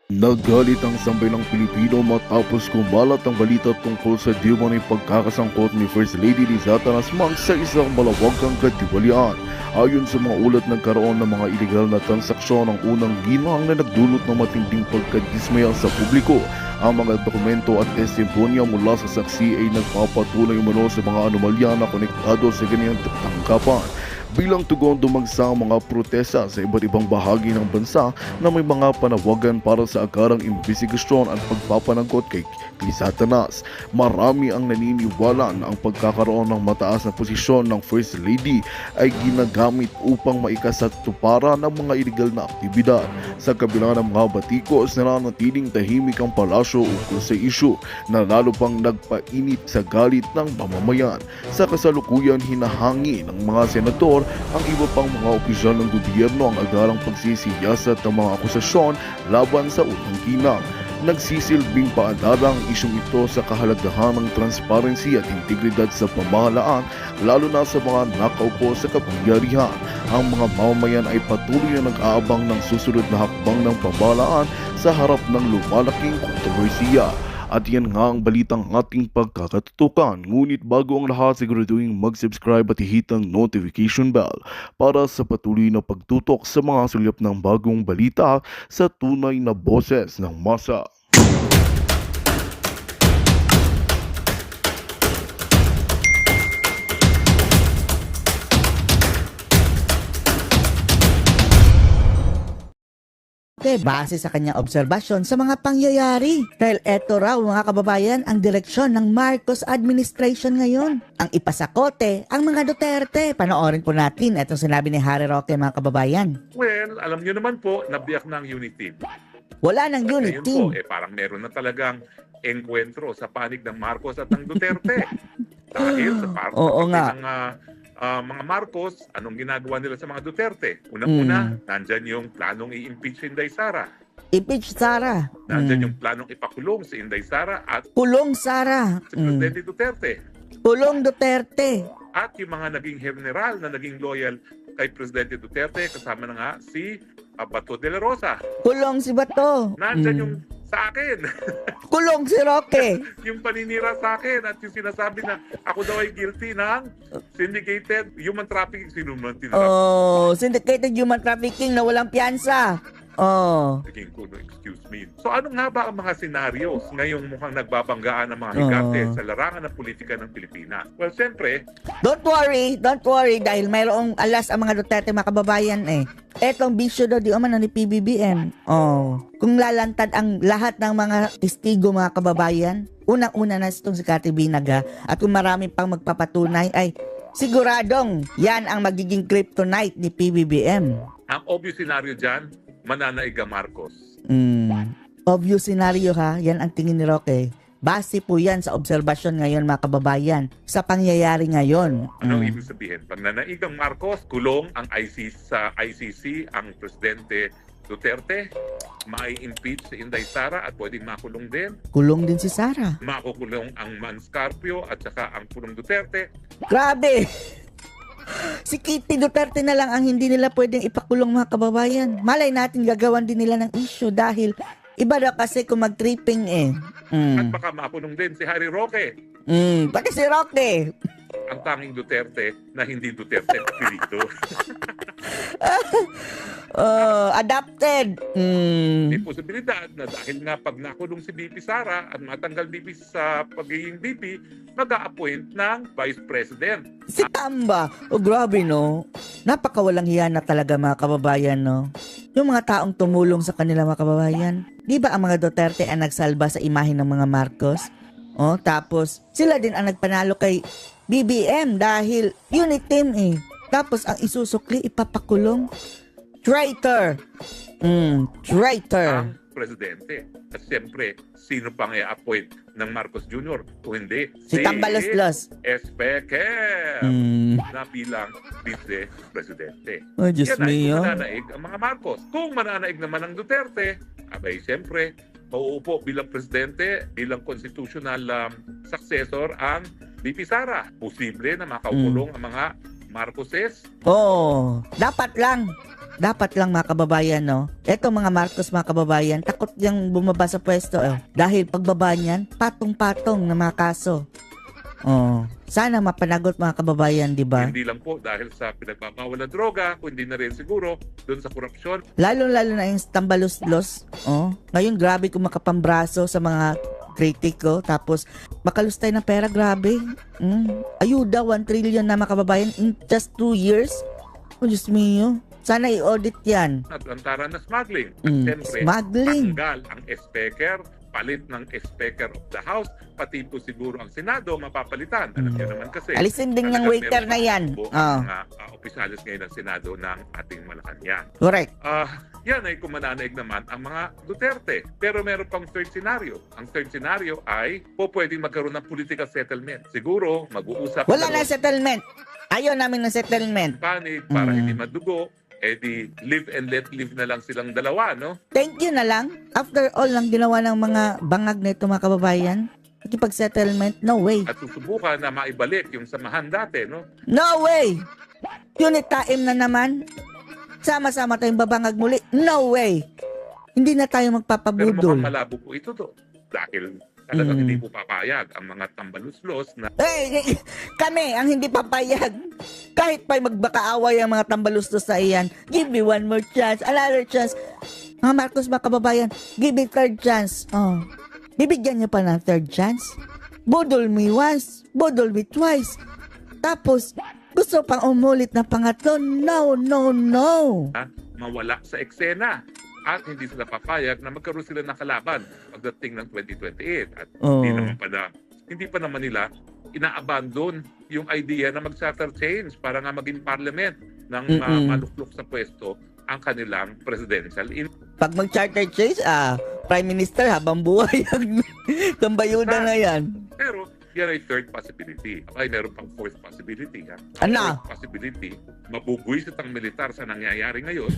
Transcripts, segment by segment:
Nagalit ang sambayanang Pilipino matapos kumalat ang balita tungkol sa di umano'y pagkakasangkot ni First Lady Liza Tanasmang sa isang malawagang katiwalian. Ayon sa mga ulat, nagkaroon ng mga iligal na transaksyon ang unang ginang na nagdulot ng matinding pagkadismaya sa publiko. Ang mga dokumento at testimonya mula sa saksi ay nagpapatuloy umano sa mga anomalya na konektado sa ganiyang tangkapan. Bilang tugon dumagsa ang mga protesta sa iba't ibang bahagi ng bansa na may mga panawagan para sa agarang imbestigasyon at pagpapanagot kay Liza Tanas. Marami ang naniniwala na ang pagkakaroon ng mataas na posisyon ng First Lady ay ginagamit upang maikasatuparan ng mga iligal na aktibidad. Sa kabila ng mga batikos, nananatiling tahimik ang palasyo ukol sa isyu na lalo pang nagpainit sa galit ng mamamayan. Sa kasalukuyan, hinahangi ng mga senador ang iba pang mga opisyal ng gobyerno ang agarang pagsisiyasat ng mga akusasyon laban sa unang ginang. Nagsisilbing paalala ang isyong ito sa kahalagahan ng transparency at integridad sa pamahalaan, lalo na sa mga nakaupo sa kapangyarihan. Ang mga mamamayan ay patuloy na nag-aabang ng susunod na hakbang ng pamahalaan sa harap ng lumalaking kontrobersiya. At yan nga ang balitang ating pagkakatutukan. Ngunit bago ang lahat, siguraduhin mag-subscribe at i-hit ang notification bell para sa patuloy na pagtutok sa mga sulyap ng bagong balita sa tunay na boses ng masa. Base sa kanyang obserbasyon sa mga pangyayari. Dahil eto raw mga kababayan ang direksyon ng Marcos administration ngayon. Ang ipasakote ang mga Duterte. Panoorin po natin itong sinabi ni Harry Roque mga kababayan. Well, alam nyo naman po, nabiyak na ang unit team. Wala nang unit Ngayon team. po, parang meron na talagang engkwentro sa panig ng Marcos at ng Duterte. Dahil sa Oo nga. ng mga Marcos, anong ginagawa nila sa mga Duterte? Unang-una, nandyan yung planong i-impeach si Inday Sara. Impeach Sara. Nandyan yung planong ipakulong si Inday Sara at Kulong Sara. si Presidente Duterte. Kulong Duterte. At yung mga naging general na naging loyal kay Presidente Duterte, kasama na nga si Bato de la Rosa. Kulong si Bato. Nandyan yung sa akin. Kulong si Roque. Yung paninira sa akin at yung sinasabi na ako daw ay guilty ng syndicated human trafficking. Sino man tinira? Oh, syndicated human trafficking na walang piyansa. Oh. Naging kuno, excuse me. So ano nga ba ang mga scenarios ngayong mukhang nagbabanggaan ng mga higante sa larangan ng politika ng Pilipinas? Well, siyempre, Don't worry dahil mayroong alas ang mga Duterte mga kababayan eh. Etong bisyo daw di umano ni PBBM. Oh, kung lalantad ang lahat ng mga testigo mga kababayan, unang-una na itong si Cathy Binaga at kung marami pang magpapatunay ay siguradong yan ang magiging kryptonite ni PBBM. ang obvious scenario dyan, mananaig ang Marcos. Obvious scenario ha, yan ang tingin ni Roque. Base po yan sa obserbasyon ngayon mga kababayan sa pangyayari ngayon. Anong ibig sabihin? Pag nanaig ang Marcos, kulong ang ICC, ang Presidente Duterte, mai-impeach si Inday Sara at pwedeng makulong din. Kulong din si Sara. Makukulong ang Manscarpio at saka ang Pulong Duterte. Grabe! Si Kitty Duterte na lang ang hindi nila pwedeng ipakulong mga kababayan. Malay natin gagawan din nila ng issue dahil iba daw kasi kung mag-tripping eh. At baka makulong din si Harry Roque, Pati si Roque. ang tanging Duterte na hindi Duterte apelido. Adopted. May posibilidad na dahil nga pag nakulong si BP Sara at matanggal BP sa pagiging BP, mag-a-appoint ng Vice President. Si Tamba. Oh, grabe no. Napakawalang hiya na talaga mga kababayan no. Yung mga taong tumulong sa kanila mga kababayan. Di ba ang mga Duterte ang nagsalba sa imahe ng mga Marcos? Oh, tapos sila din ang nagpanalo kay BBM dahil unit team eh. Tapos ang isusukli ipapakulong. Traitor. Traitor. Ang Presidente. At siyempre, sino pang i-appoint ng Marcos Jr. kung hindi Si Tambaloslos. Espeker na bilang Vice Presidente. Oh, Diyos Yan ay mio. kung mananaig ang mga Marcos. Kung mananaig naman ang Duterte, abay siyempre, mauupo bilang Presidente, bilang constitutional successor ang VP Sara. Posible na makaukulong ang mga Marcoses. Oh, dapat lang. dapat lang mga kababayan, no? Eto mga Marcos mga kababayan, takot yung bumaba sa pwesto. Dahil pagbaba niyan, patong-patong na mga kaso. Sana mapanagot mga kababayan, di ba? Hindi lang po dahil sa pinagbabawal na droga, kundi na rin siguro doon sa korupsyon. Lalo-lalo na yung tambaluslos. Ngayon, grabe kung makapambraso sa mga kritiko. Tapos, makalustay ng pera, grabe. Ayuda, 1 trillion na mga kababayan in just 2 years. Oh, Diyos mio. Sana i-audit yan. At antara na smuggling. At siyempre, Smuggling. tanggal ang speaker, palit ng speaker of the house, pati po siguro ang Senado mapapalitan. Alam niyo naman kasi. Alisin din yung talagang waiter meron na yan. po ang mga opisyalis ngayon ng Senado ng ating Malacanang. Correct. Yan ay kung mananaig naman ang mga Duterte. Pero meron pang third scenario. Ang third scenario ay pwedeng magkaroon ng political settlement. Siguro, mag-uusap. Wala na settlement. Ayaw namin ng settlement. Panig para hindi madugo, di live and let live na lang silang dalawa, no? Thank you na lang. After all lang ginawa ng mga bangag na ito mga kababayan, nakipag-settlement, no way. At susubukan na maibalik yung samahan dati, no? No way! Unit time na naman. Sama-sama tayong babangag muli. No way! Hindi na tayo Pero magpapabudol. mukhang malabo po ito to. Dahil talagang hindi po papayag ang mga tambaluslos na Kami ang hindi papayag. Kahit pa magbakaaway ang mga tambalustos sa iyan, give me one more chance, another chance. Mga Marcos, mga kababayan, give me third chance. Bibigyan niyo pa ng third chance? Budol me once, budol me twice. Tapos, gusto pang umulit na pangatlo. No, no, no. mawala sa eksena. At hindi sila papayag na magkaroon sila ng kalaban pagdating ng 2028. At hindi pa naman nila ina-abandon yung idea na mag-charter change para nga maging parliament ng maluklok sa pwesto ang kanilang presidential. Pag mag-charter change, Prime Minister habang buhay ang tambayuda na yan. Pero yan ay third possibility. Ay, meron pang fourth possibility. Ano? Fourth possibility, mabubwisit ang militar sa nangyayari ngayon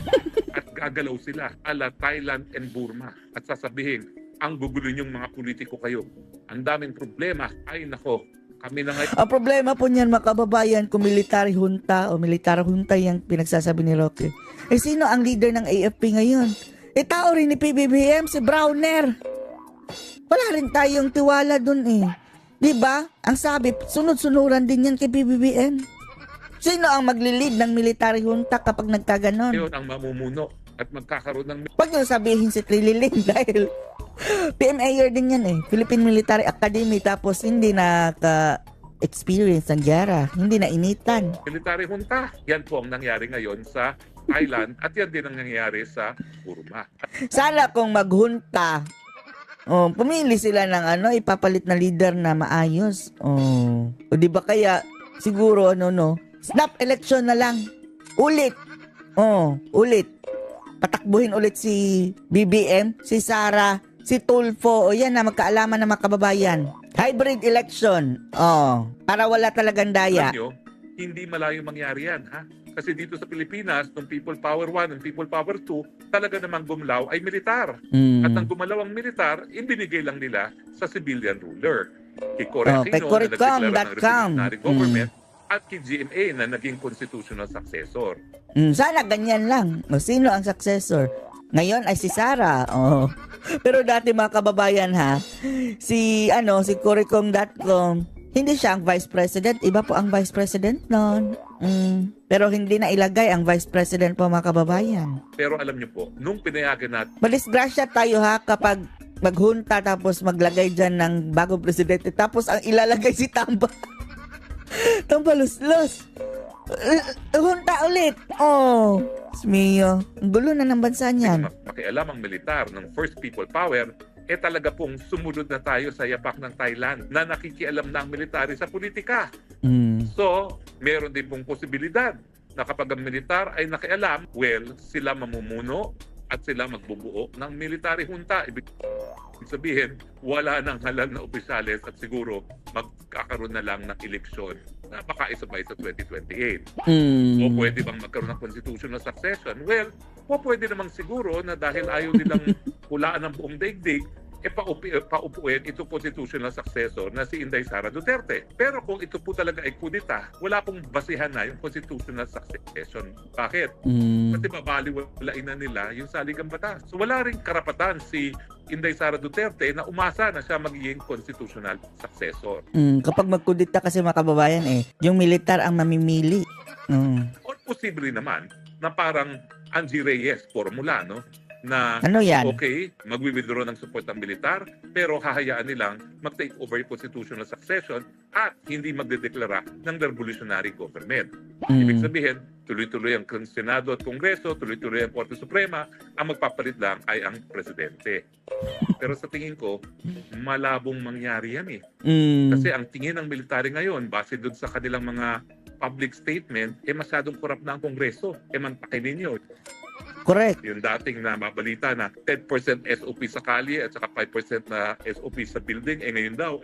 at gagalaw sila ala Thailand and Burma. At sasabihin, ang gugulo niyong mga politiko kayo. Ang daming problema. Ay, nako, kami na ngayon. Ang problema po niyan mga kababayan, kung military junta o military junta yung pinagsasabi ni Roque. Sino ang leader ng AFP ngayon? Tao rin ni PBBM, si Browner. Wala rin tayong tiwala dun Diba? Ang sabi, sunod-sunuran din yan kay PBBM. Sino ang magli-lead ng military junta kapag nagkaganon? Ngayon ang mamumuno at magkakaroon ng Pag nyo sabihin si Trililin dahil PMAyer din yan Philippine Military Academy, tapos hindi naka-experience ng gyera, hindi na initan. military junta. Yan po ang nangyari ngayon sa Thailand at yan din ang nangyayari sa Burma. Sana kung maghunta, pumili sila ng ipapalit na leader na maayos. O di ba kaya siguro snap election na lang. Ulit. Ulit. Patakbuhin ulit si BBM, si Sara, si Tulfo. Yan na magkaalaman ng mga kababayan. Hybrid election. Para wala talagang daya. Alam nyo, hindi malayo mangyari yan, ha? Kasi dito sa Pilipinas, nung People Power 1 and People Power 2, talaga namang gumalaw ay militar. At ang gumalaw ang militar, ibinigay lang nila sa civilian ruler. Kay Cory Aquino na nagdeklara ng revolutionary government at kay GMA na naging constitutional successor. Sana ganyan lang. Sino ang successor? Ngayon ay si Sara. Pero dati mga kababayan si Corycong.com, hindi siya ang vice president. Iba po ang vice president noon. Pero hindi na ilagay ang vice president po mga kababayan. Pero alam niyo po, nung pinayagan natin Madisgrasya tayo kapag maghunta tapos maglagay dyan ng bagong presidente tapos ang ilalagay si Tamba. Tambaluslos. Hunta ulit. Smio. Ang gulo na ng bansa niyan. makialam ang militar ng First People Power, talaga pong sumunod na tayo sa yapak ng Thailand na nakikialam na ang military sa politika. So, meron din pong posibilidad na kapag ang militar ay nakialam, sila mamumuno at sila magbubuo ng military junta. Ibig sabihin, wala nang halal na opisyales at siguro magkakaroon na lang ng eleksyon na makaisabay sa 2028. O pwede bang magkaroon ng constitutional succession? Pwede namang siguro na dahil ayaw nilang hulaan ng buong daigdig, paupuin itong constitutional successor na si Inday Sara Duterte. Pero kung ito po talaga ay kudita, wala pong basihan na yung constitutional succession. Bakit? Kasi babaliwalain na nila yung saligang batas. So wala rin karapatan si Inday Sara Duterte na umasa na siya magiging constitutional successor. Kapag magkudita kasi mga kababayan yung militar ang mamimili. Or posible naman na parang Angie Reyes formula, no? Na Ano yan? okay, magwi-withdraw ng support ng militar, pero hahayaan nilang mag-take over yung constitutional succession at hindi magdedeklara ng revolutionary government. Ibig sabihin, tuloy-tuloy ang Senado at Kongreso, tuloy-tuloy ang Korte Suprema, ang magpapalit lang ay ang presidente. Pero sa tingin ko, malabong mangyari yan Kasi ang tingin ng military ngayon, base doon sa kanilang mga public statement, masyadong korap na ang Kongreso. Mantakin ninyo. Correct. Yung dating na mabalita na 10% SOP sa kalye at saka 5% na SOP sa building, ngayon daw,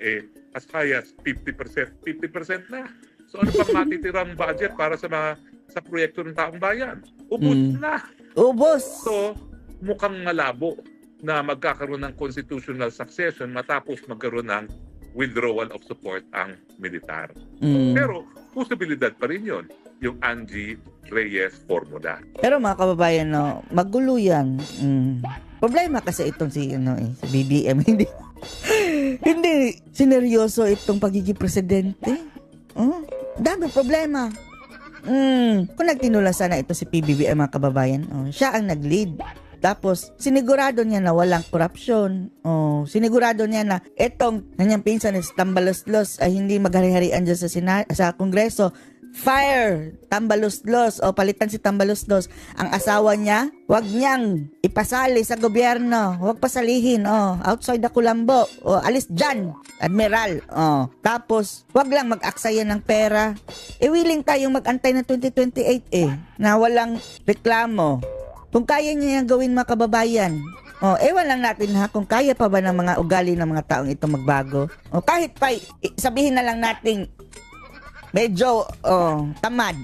as high as 50%. 50% na. So ano pang matitirang budget para sa proyekto ng taong bayan? Ubus na. Ubos. So, mukhang malabo na magkakaroon ng constitutional succession matapos magkaroon ng withdrawal of support ang militar. Pero, posibilidad pa rin yun, yung Angie Reyes formula. Pero mga kababayan, magulo yan. Problema kasi itong si BBM. Hindi sineryoso itong pagiging presidente. Dami problema. Kung nagtinula sana ito si PBBM mga kababayan, siya ang nag-lead. Tapos, sinigurado niya na walang korupsyon. Sinigurado niya na itong kanyang pinsan is Tambaloslos ay hindi maghari-harian dyan sa Kongreso. Fire! Tambaloslos o palitan si Tambaloslos. Ang asawa niya, wag niyang ipasali sa gobyerno. Wag pasalihin. Outside the Kulambo. Alis dyan, Admiral. Tapos, wag lang mag-aksaya ng pera. Willing tayong mag-antay ng 2028 na walang reklamo. Kung kaya niya yung gawin mga kababayan, ewan lang natin kung kaya pa ba ng mga ugali ng mga taong ito magbago. Kahit pa sabihin na lang natin medyo tamad.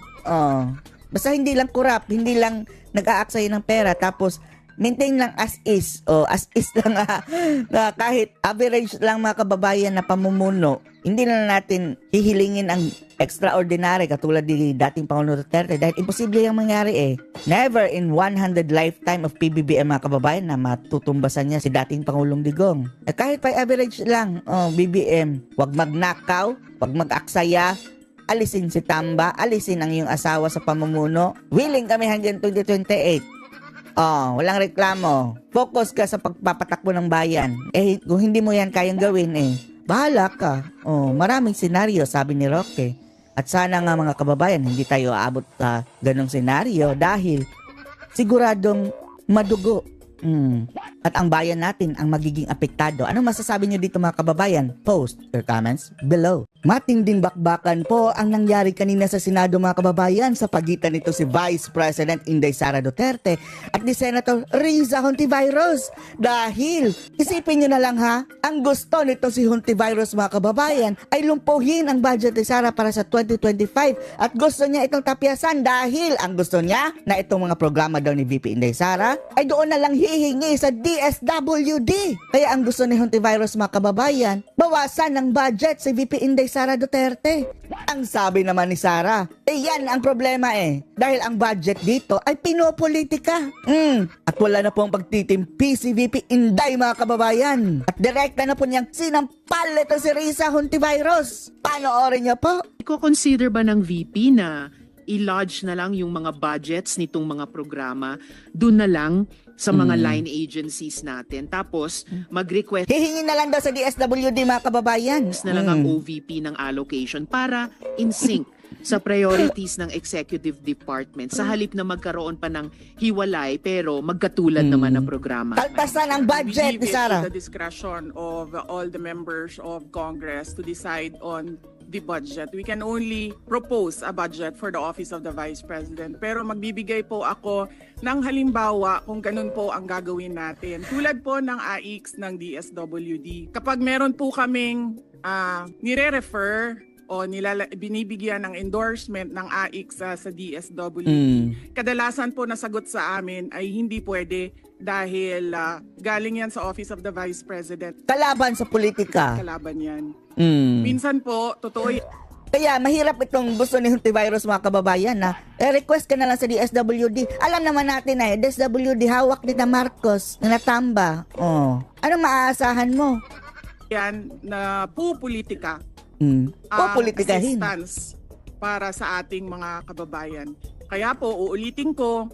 Basta hindi lang kurap, hindi lang nag-aaksaya ng pera, tapos maintain lang as is. As is lang na kahit average lang mga kababayan na pamumuno. Hindi na natin hihilingin ang extraordinary katulad ni dating Pangulo Duterte dahil imposible yung mangyari Never in 100 lifetime of PBBM mga kababayan na matutumbasan niya si dating Pangulong Digong. Kahit pa average lang, BBM, wag magnakaw, wag mag-aksaya, alisin si Tamba, alisin ang iyong asawa sa pamumuno. Willing kami hanggang 2028. Walang reklamo. Focus ka sa pagpapatakbo ng bayan. Kung hindi mo yan kayang gawin, bahala ka. Maraming senaryo, sabi ni Roque. At sana nga mga kababayan, hindi tayo aabot sa ganong senaryo dahil siguradong madugo. At ang bayan natin ang magiging apektado. Anong masasabi nyo dito mga kababayan? Post your comments below. Matinding bakbakan po ang nangyari kanina sa Senado mga kababayan sa pagitan nito si Vice President Inday Sara Duterte at ni Senator Riza Hontiveros. Dahil, isipin nyo na lang ang gusto nito si Hontiveros mga kababayan ay lumpuhin ang budget ni Sara para sa 2025 at gusto niya itong tapyasan dahil ang gusto niya na itong mga programa daw ni VP Inday Sara ay doon na lang hihingi sa DSWD. Kaya ang gusto ni Hontiveros mga kababayan, bawasan ng budget si VP Inday Sara Duterte. Ang sabi naman ni Sara, yan ang problema dahil ang budget dito ay pinopolitika. At wala na pong pagtitimpi si VP Inday mga kababayan. At direkta na po niyang sinampal ito si Riza Hontiveros. Panoorin niyo po. Iko-consider ba ng VP na i-lodge na lang yung mga budgets nitong mga programa doon na lang sa mga line agencies natin. Tapos, mag-request Hihingi na lang daw sa DSWD mga kababayan. na lang ang OVP ng allocation para in sync sa priorities ng executive department sa halip na magkaroon pa ng hiwalay pero magkatulad naman ang programa. Kaltasan ang budget ni We leave it Sara. to the discretion of all the members of Congress to decide on the budget. We can only propose a budget for the Office of the Vice President. Pero magbibigay po ako ng halimbawa kung ganun po ang gagawin natin. Tulad po ng AIX ng DSWD. Kapag meron po kaming nire-refer o binibigyan ng endorsement ng AIC sa DSWD. Kadalasan po nasagot sa amin ay hindi pwede dahil galing yan sa Office of the Vice President. Kalaban sa politika. Kalaban yan. Mm. Minsan po, totoo Kaya mahirap itong gusto ni Hontivirus mga kababayan na request ka na lang sa DSWD. Alam naman natin na DSWD hawak ni Marcos na natamba. Oh. Ano maaasahan mo? yan na pupolitika. Pupolitikahin. Assistance para sa ating mga kababayan. Kaya po, uulitin ko,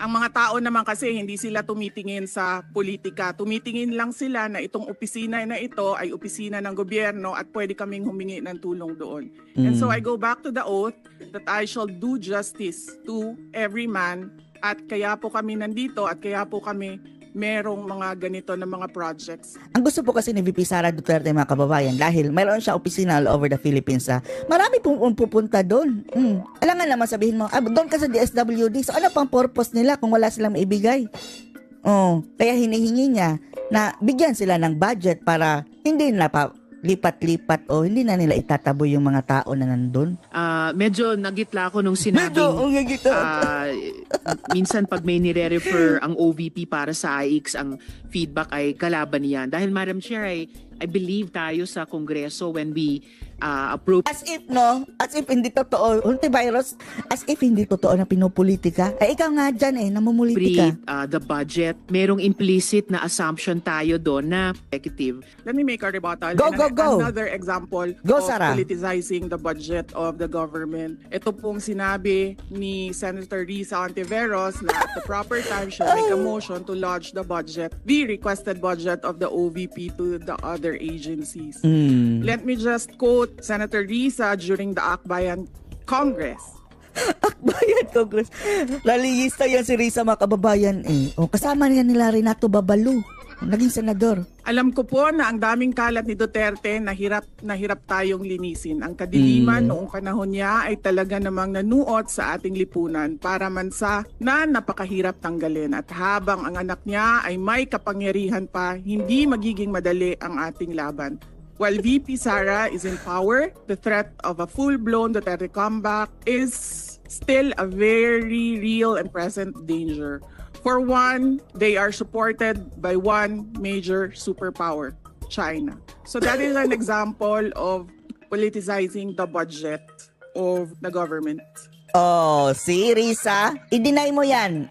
ang mga tao naman kasi hindi sila tumitingin sa politika. Tumitingin lang sila na itong opisina na ito ay opisina ng gobyerno at pwede kaming humingi ng tulong doon. And so I go back to the oath that I shall do justice to every man at kaya po kami nandito at kaya po kami merong mga ganito na mga projects. Ang gusto po kasi ni VP Sara Duterte mga kababayan dahil mayroon siya opisina all over the Philippines. Marami pong pupunta doon. Alam nga naman sabihin mo, doon ka sa DSWD. So ano pang purpose nila kung wala silang maibigay? Kaya hinihingi niya na bigyan sila ng budget para hindi na pa lipat-lipat o hindi na nila itataboy yung mga tao na nandun. Medyo nagitla ako nung sinabing minsan pag may nire-refer ang OVP para sa AIX, ang feedback ay kalaban niyan. Dahil Madam Chair, I believe tayo sa Kongreso when we approve. As if hindi totoo, Hontivirus, as if hindi totoo na pinopolitika. Ikaw nga dyan namumulitika. The budget, merong implicit na assumption tayo doon na executive. Let me make a rebuttal. Go. Another example of Sarah. politicizing the budget of the government. Ito pong sinabi ni Senator Risa Hontiveros na at the proper time should make a motion to lodge the budget, the requested budget of the OVP to the other agencies. Let me just quote Senator Risa during the Akbayan Congress. Akbayan Congress. Rallyista yan si Risa mga kababayan kasama niya nila Renato Babalu. Naging senador. Alam ko po na ang daming kalat ni Duterte na hirap tayong linisin. Ang kadiliman noong panahon niya ay talaga namang nanuot sa ating lipunan para mansa na napakahirap tanggalin. At habang ang anak niya ay may kapangyarihan pa, hindi magiging madali ang ating laban. While VP Sara is in power, the threat of a full-blown Duterte comeback is still a very real and present danger. For one, they are supported by one major superpower, China. So that is an example of politicizing the budget of the government. Si Risa, i-deny mo yan.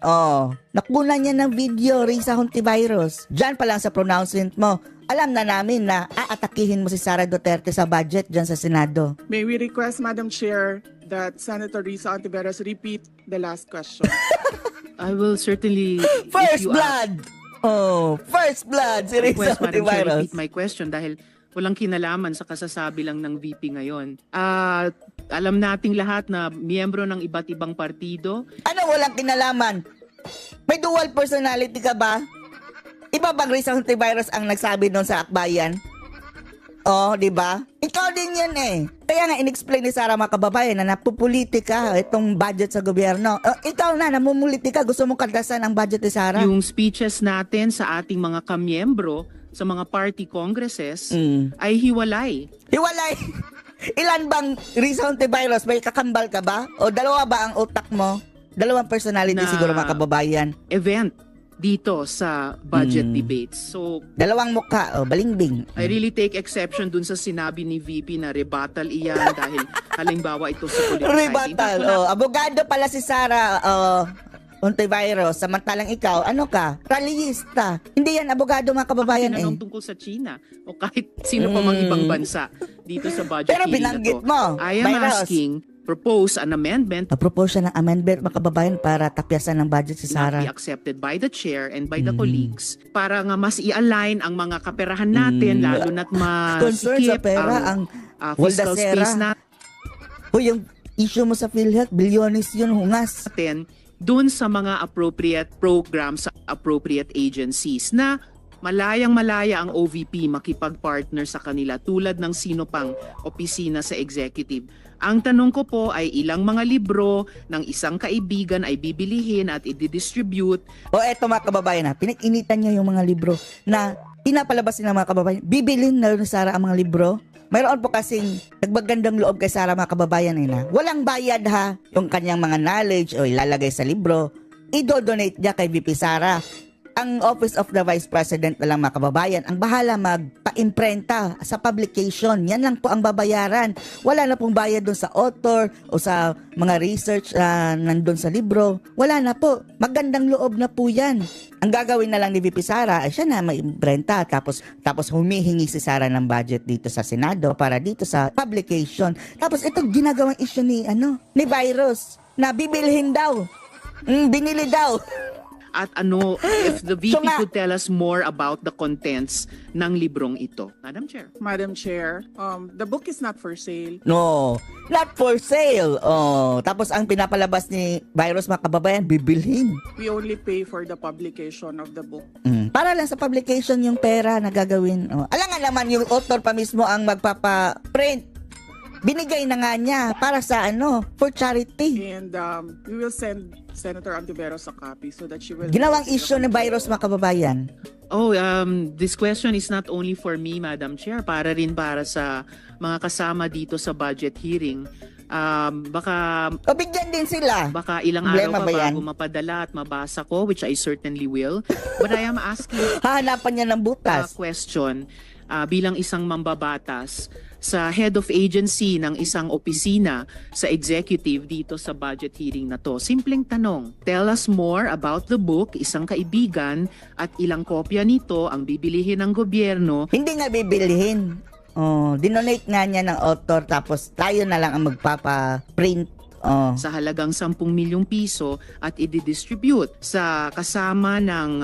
Nakunan niya ng video, Risa Hontivirus. Diyan pa lang sa pronouncement mo, alam na namin na aatakihin mo si Sara Duterte sa budget dyan sa Senado. May we request, Madam Chair, that Senator Risa Hontiveros repeat the last question. I will certainly... First blood! First blood si Risa Madam Chair, Hontivirus. repeat my question dahil walang kinalaman sa kasasabi lang ng VP ngayon. Alam nating lahat na miyembro ng iba't ibang partido. Ano walang kinalaman? May dual personality ka ba? Iba bang Risa Hontivirus ang nagsabi doon sa akbayan? Di ba? Ikaw din yan Kaya nga in-explain ni Sara mga kababayan na napupolitika itong budget sa gobyerno. Ikaw na, namumulitika, gusto mong kaltasan ang budget ni Sara? Yung speeches natin sa ating mga kamiyembro sa mga party congresses ay hiwalay. Hiwalay! Ilan bang Risa Hontivirus? May kakambal ka ba? O dalawa ba ang utak mo? Dalawang personality Na siguro mga kababayan. Event dito sa budget debates. So, dalawang mukha, balingbing. I really take exception dun sa sinabi ni VP na rebuttal iyan dahil halimbawa ito sa politicizing. Rebuttal. Abogado pala si Sara Hontivirus. Samantalang ikaw, ano ka? Rallyista. Hindi yan abogado mga kababayan Tinanong tungkol sa China o kahit sino pa mang ibang bansa dito sa budget Pero hearing binanggit na to. mo, I am Virus. asking, propose an amendment Propose siya ng amendment mga kababayan para tapyasan ng budget si not Sara. be accepted by the chair and by the colleagues para nga mas i-align ang mga kaperahan natin lalo na't Concern sa masikip pera ang fiscal Waldacera. space Yung issue mo sa PhilHealth, bilyones yun, hungas. natin dun sa mga appropriate programs sa appropriate agencies na malayang-malaya ang OVP makipag-partner sa kanila tulad ng sino pang opisina sa executive. Ang tanong ko po ay ilang mga libro ng isang kaibigan ay bibilihin at i-distribute. Eto mga kababayan pinag-initan niya yung mga libro na pinapalabas ng mga kababayan. Bibilin na ni Sara ang mga libro. mayroon po kasing nagbagandang loob kay Sara mga kababayan na walang bayad ha, yung kanyang mga knowledge o ilalagay sa libro, i-donate niya kay VP Sara. Ang Office of the Vice President na lang mga kababayan ang bahala magpa-imprenta sa publication. Yan lang po ang babayaran. Wala na pong bayad doon sa author o sa mga research nandun sa libro. Wala na po. Magandang loob na po yan. Ang gagawin na lang ni VP Sara ay siya na mag-imprenta tapos humihingi si Sara ng budget dito sa Senado para dito sa publication. Tapos itong ginagawang issue ni Virus na bibilhin daw. Binili daw. At if the VP So nga- could tell us more about the contents ng librong ito. Madam Chair. Madam Chair, the book is not for sale. No, not for sale. Oh, tapos ang pinapalabas ni Virus mga kababayan, bibilhin. We only pay for the publication of the book. Para lang sa publication yung pera na gagawin. Oh. Alangan naman yung author pa mismo ang magpapa-print. Binigay na nga niya para sa for charity. And we will send Senator Antiveros a copy so that she will... Ginawang issue ni Virus mga kababayan. This question is not only for me, Madam Chair, para rin para sa mga kasama dito sa budget hearing. Baka O bigyan din sila. ilang Problema araw ba pa yan? bago mapadala at mabasa ko, which I certainly will. But I am asking Hahanapan niya ng a butas. question bilang isang mambabatas sa head of agency ng isang opisina sa executive dito sa budget hearing na to. Simpleng tanong, tell us more about the book, isang kaibigan, at ilang kopya nito ang bibilihin ng gobyerno. Hindi nga bibilhin. Oh, dinonate nga niya ng author tapos tayo na lang ang magpapa-print. Oh. Sa halagang 10 milyong piso at i-distribute sa kasama ng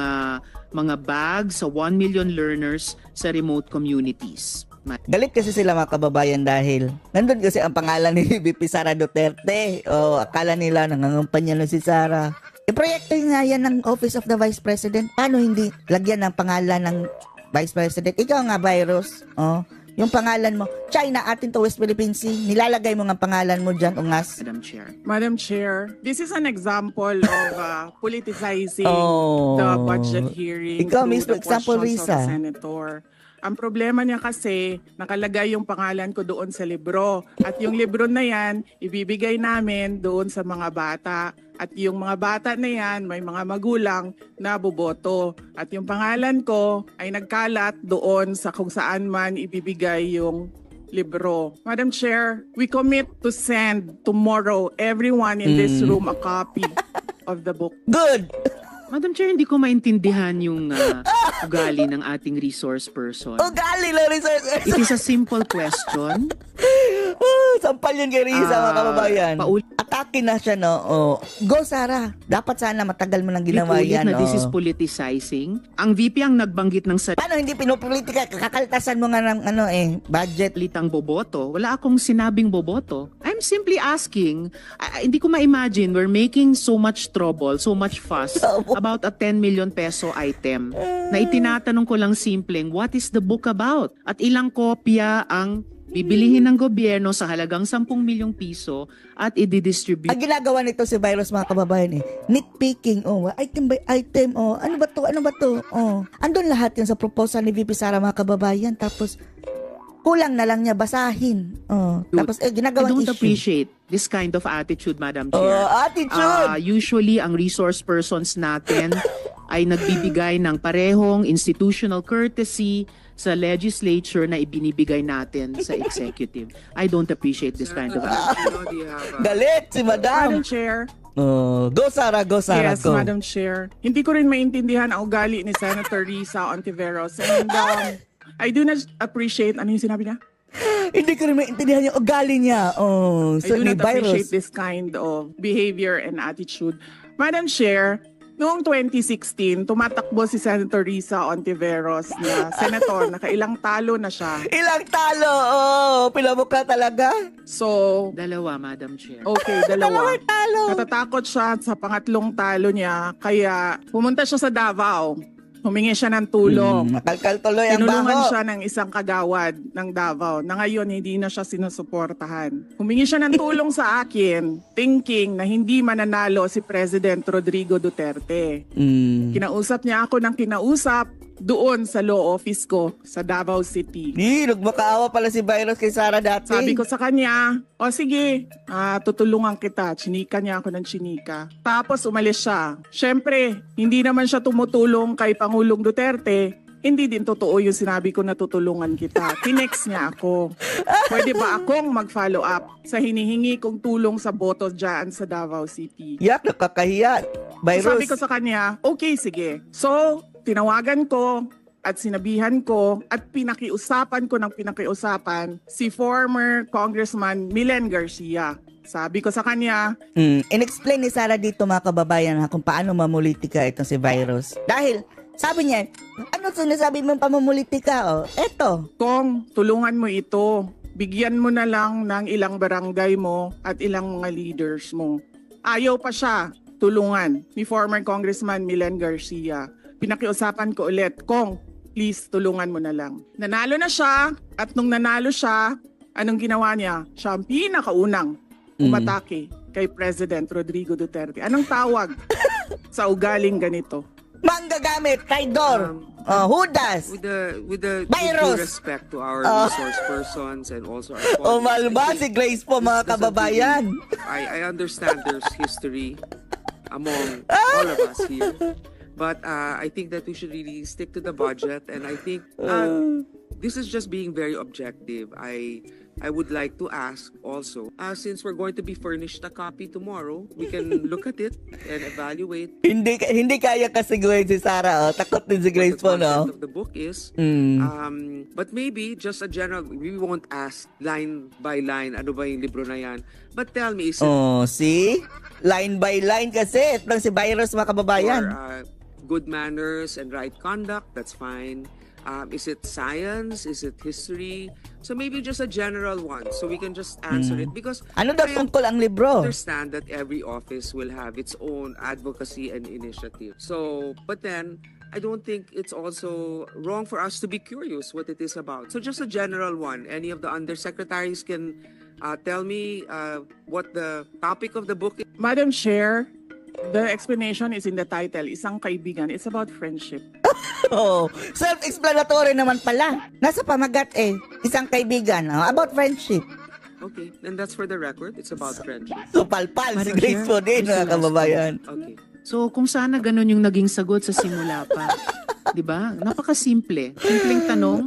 mga bags sa 1 million learners sa remote communities. Galit kasi sila mga kababayan dahil nandun kasi ang pangalan ni VP Sara Duterte. O akala nila nangangampanya na si Sara. Proyekto nga yan ng Office of the Vice President. Paano hindi lagyan ng pangalan ng Vice President? Ikaw nga, Virus. Yung pangalan mo, China, atin to West Philippine Sea. Nilalagay mo nga pangalan mo dyan, ungas. Madam Chair. Madam Chair, this is an example of politicizing Oh. the budget hearing Ikaw through mismo, the example, questions of Risa. the senator. Ang problema niya kasi, nakalagay yung pangalan ko doon sa libro. At yung libro na yan, ibibigay namin doon sa mga bata. At yung mga bata na yan, may mga magulang na boboto. At yung pangalan ko ay nagkalat doon sa kung saan man ibibigay yung libro. Madam Chair, we commit to send tomorrow everyone in this room a copy of the book. Good! Madam Chair, hindi ko maintindihan yung ugali ng ating resource person. Ugali lang rin It is a simple question. Sampal yun kay Risa, mga kababayan. Atake na siya, no? Go, Sara. Dapat sana matagal mo nang ginawa Ulit yan, na no? this is politicizing. Ang VP ang nagbanggit ng Paano hindi pinopolitika? Kakaltasan mo nga ng budget. salitang boboto. Wala akong sinabing boboto. I'm simply asking, hindi ko ma-imagine we're making so much trouble, so much fuss about a 10 million peso item na itinatanong ko lang simpleng, what is the book about? At ilang kopya ang bibilihin ng gobyerno sa halagang 10 milyong piso at i-distribute. Ang ginagawa nito si Virus, mga kababayan, nitpicking, item by item, ano ba to? Andun lahat yun sa proposal ni VP Sara, mga kababayan, tapos kulang na lang niya basahin. Tapos I ginagawang don't issue. appreciate this kind of attitude, Madam Chair. Attitude! Usually, ang resource persons natin ay nagbibigay ng parehong institutional courtesy sa legislature na ibinibigay natin sa executive. I don't appreciate this kind of attitude. Galit si Madam Madam. Chair, Go, Sara, yes, go. Madam Chair. Hindi ko rin maintindihan ang ugali ni Senator Risa Ontiveros. And I do not appreciate, ano yung sinabi niya? Hindi ko rin maintindihan yung ugali niya. I do ni not Virus. appreciate this kind of behavior and attitude. Madam Chair, noong 2016, tumatakbo si Senator Risa Ontiveros na senator. Nakailang talo na siya. Ilang talo! Pinamukha talaga. So, Dalawa, Madam Chair. okay, dalawa. Dalawang talo. Natatakot siya sa pangatlong talo niya. Kaya pumunta siya sa Davao. Humingi siya ng tulong. Nakalkal tuloy ang Tinulungan baho. siya ng isang kagawad ng Davao na ngayon hindi na siya sinusuportahan. Humingi siya ng tulong sa akin, thinking na hindi mananalo si President Rodrigo Duterte. Kinausap niya ako ng kinausap doon sa law office ko sa Davao City. Nagmakaawa pala si Virus kay Sara dati. Sabi ko sa kanya, o sige, tutulungan kita. Chinika niya ako ng chinika. Tapos umalis siya. Siyempre, hindi naman siya tumutulong kay Pangulong Duterte. Hindi din totoo yung sinabi ko na tutulungan kita. Tinext niya ako. Pwede ba akong mag-follow up sa hinihingi kong tulong sa boto dyan sa Davao City? Yak, nakakahiya. Virus. Sabi ko sa kanya, okay, sige. So, tinawagan ko at sinabihan ko at pinakiusapan ko ng pinakiusapan si former Congressman Milen Garcia. Sabi ko sa kanya, in-explain ni Sara dito mga kababayan kung paano mamulitika itong si Virus. Dahil, sabi niya, ano sinasabi mong pamumulitika? Oh, eto. Kong, tulungan mo ito. Bigyan mo na lang ng ilang barangay mo at ilang mga leaders mo. Ayaw pa siya tulungan ni former Congressman Milen Garcia. Pinakiusapan ko ulit, Kong, please tulungan mo na lang. Nanalo na siya at nung nanalo siya, anong ginawa niya? Siya ang pinakaunang umatake kay President Rodrigo Duterte. Anong tawag sa ugaling ganito? Manggagamit, traidor, hudas. With the Virus. due respect to our resource persons and also our Malba si Grace po mga This doesn't kababayan. really- I understand there's history among all of us here. But I think that we should really stick to the budget, and I think this is just being very objective. I would like to ask also, since we're going to be furnished a copy tomorrow, we can look at it and evaluate Hindi kaya kasi gawin si Sara. Takot din si what Grace the po, content no? of the book is. Mm. But maybe just a general, we won't ask line by line, ano ba yung libro na yan. But tell me, is it Oh, see? Line by line kasi. Itong si Virus mga kababayan. for good manners and right conduct? That's fine. Is it science? Is it history? So maybe just a general one, so we can just answer it. Because Ano daw I tungkol ang libro? understand that every office will have its own advocacy and initiative. So, but then, I don't think it's also wrong for us to be curious what it is about. So just a general one. Any of the undersecretaries can tell me what the topic of the book is. Madam Chair, the explanation is in the title, Isang Kaibigan. It's about friendship. Oh, self-explanatory naman pala. Nasa pamagat isang kaibigan. About friendship. Okay, then that's for the record. It's about friendship. So palpal si Madam Grace Chair, po din Mr. mga kababayan. Okay. So kung sana ganun yung naging sagot sa simula pa. 'Di ba? Napakasimple. Simpleng tanong,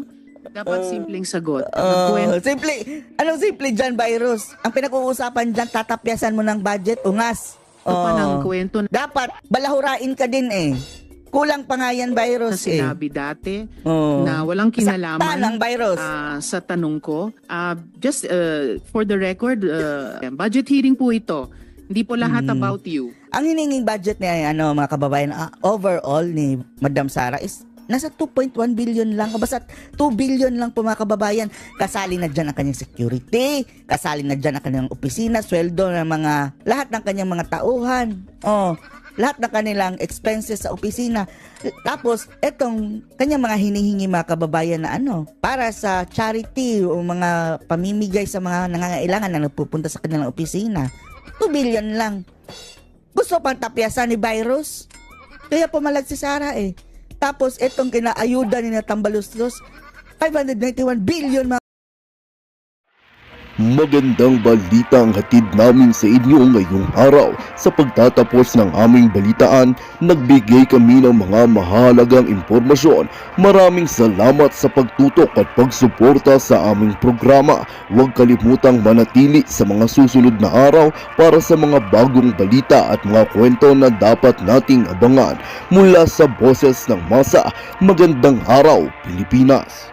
dapat simpleng sagot. Nagkwento Simple, anong simple dyan, Virus? Ang pinag-uusapan dyan, tatapyasan mo ng budget, ungas. pa ng kwento Dapat, balahurain ka din Kulang pa nga yan, na Virus sinabi dati Oh. na walang Saktan kinalaman ang virus. sa tanong ko. Just for the record, budget hearing po ito. Hindi po lahat about you. Ang hininging budget niya, mga kababayan, overall ni Madam Sara is nasa 2.1 billion lang. Basta 2 billion lang po mga kababayan. Kasali na dyan ang kanyang security, kasali na dyan ang kanyang opisina, sweldo ng mga, lahat ng kanyang mga tauhan. Lahat ng kanilang expenses sa opisina. Tapos, etong kanyang mga hinihingi mga kababayan na para sa charity o mga pamimigay sa mga nangangailangan na nagpupunta sa kanilang opisina. 2 billion lang. Gusto pang tapyasan ni Virus. Kaya pumalag si Sara Tapos, etong kinaayuda ni na Tambaluslos, 591 billion mga Magandang balita ang hatid namin sa inyo ngayong araw. Sa pagtatapos ng aming balitaan, nagbigay kami ng mga mahalagang impormasyon. Maraming salamat sa pagtutok at pagsuporta sa aming programa. Huwag kalimutang manatili sa mga susunod na araw para sa mga bagong balita at mga kwento na dapat nating abangan. Mula sa boses ng masa, magandang araw, Pilipinas!